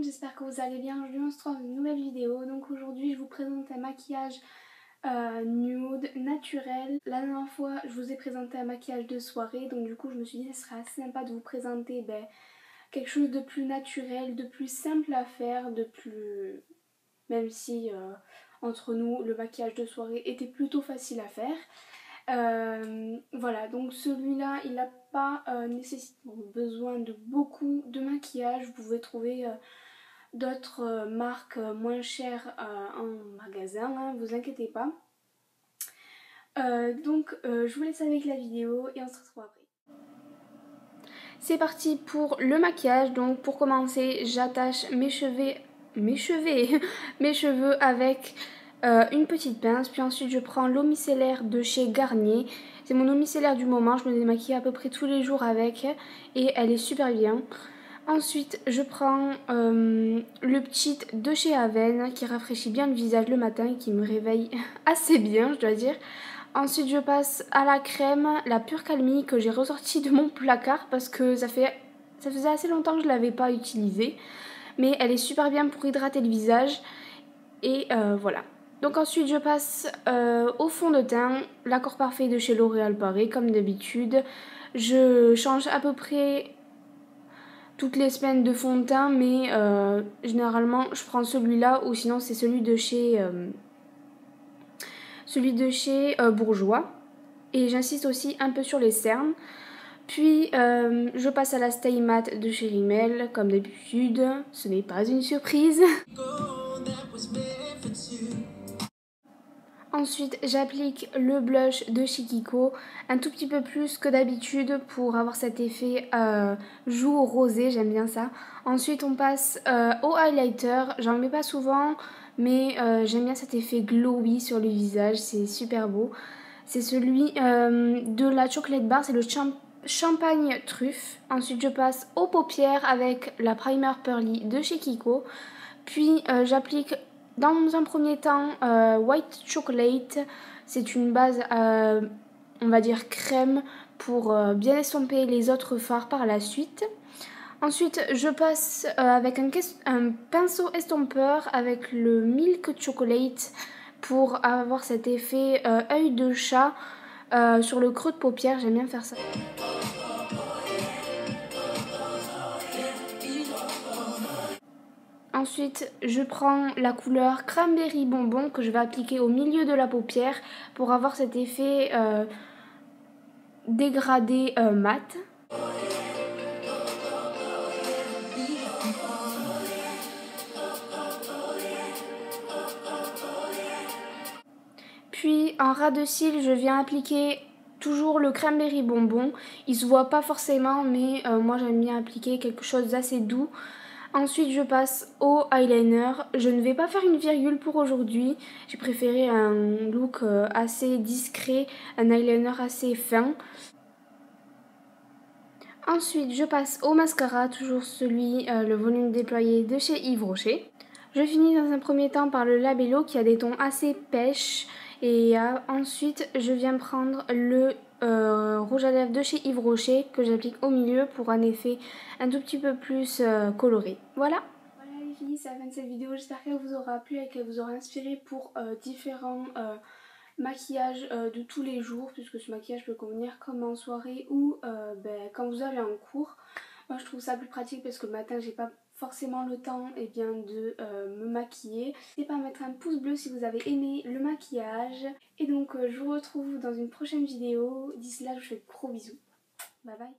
J'espère que vous allez bien. Aujourd'hui on se retrouve dans une nouvelle vidéo. Donc aujourd'hui je vous présente un maquillage nude, naturel. La dernière fois je vous ai présenté un maquillage de soirée, donc du coup je me suis dit que ce serait assez sympa de vous présenter quelque chose de plus naturel, de plus simple à faire, de plus... même si entre nous le maquillage de soirée était plutôt facile à faire. Voilà, donc celui-là il n'a pas nécessairement besoin de beaucoup de maquillage. Vous pouvez trouver d'autres marques moins chères en magasin, hein, vous inquiétez pas. Je vous laisse avec la vidéo et on se retrouve après. C'est parti pour le maquillage. Donc pour commencer j'attache mes cheveux avec une petite pince, puis ensuite je prends l'eau micellaire de chez Garnier. C'est mon eau micellaire du moment, je me démaquille à peu près tous les jours avec et elle est super bien. Ensuite je prends le petit de chez Aven qui rafraîchit bien le visage le matin et qui me réveille assez bien, je dois dire. Ensuite je passe à la crème, la Pure Calmie, que j'ai ressortie de mon placard parce que ça faisait assez longtemps que je ne l'avais pas utilisée. Mais elle est super bien pour hydrater le visage. Et voilà. Donc ensuite je passe au fond de teint, l'accord parfait de chez L'Oréal Paris comme d'habitude. Je change à peu près toutes les semaines de fond de teint, mais généralement je prends celui-là ou sinon c'est celui de chez Bourjois. Et j'insiste aussi un peu sur les cernes. Puis je passe à la Stay Matte de chez Rimmel comme d'habitude, ce n'est pas une surprise. Ensuite j'applique le blush de chez Kiko, un tout petit peu plus que d'habitude pour avoir cet effet joue rosé, j'aime bien ça. Ensuite on passe au highlighter, j'en mets pas souvent mais j'aime bien cet effet glowy sur le visage, c'est super beau. C'est celui de la Chocolate Bar, c'est le champagne truffe. Ensuite je passe aux paupières avec la primer Pearly de chez Kiko. Puis j'applique dans un premier temps White Chocolate. C'est une base on va dire crème pour bien estomper les autres fards par la suite. Ensuite je passe avec un pinceau estompeur avec le Milk Chocolate pour avoir cet effet œil de chat sur le creux de paupière. J'aime bien faire ça. Ensuite, je prends la couleur Cranberry Bonbon que je vais appliquer au milieu de la paupière pour avoir cet effet dégradé mat. Puis en ras de cils, je viens appliquer toujours le Cranberry Bonbon. Il se voit pas forcément, mais moi j'aime bien appliquer quelque chose d'assez doux. Ensuite je passe au eyeliner. Je ne vais pas faire une virgule pour aujourd'hui. J'ai préféré un look assez discret, un eyeliner assez fin. Ensuite je passe au mascara, toujours celui, le volume déployé de chez Yves Rocher. Je finis dans un premier temps par le Labello qui a des tons assez pêches. Et ensuite je viens prendre le rouge à lèvres de chez Yves Rocher que j'applique au milieu pour un effet un tout petit peu plus coloré. Voilà. Voilà les filles, c'est la fin de cette vidéo. J'espère qu'elle vous aura plu et qu'elle vous aura inspiré pour différents maquillages de tous les jours, puisque ce maquillage peut convenir comme en soirée ou quand vous allez en cours. Moi je trouve ça plus pratique parce que le matin j'ai pas forcément le temps de me maquiller. N'hésitez pas à mettre un pouce bleu si vous avez aimé le maquillage. Et donc je vous retrouve dans une prochaine vidéo. D'ici là je vous fais de gros bisous. Bye bye.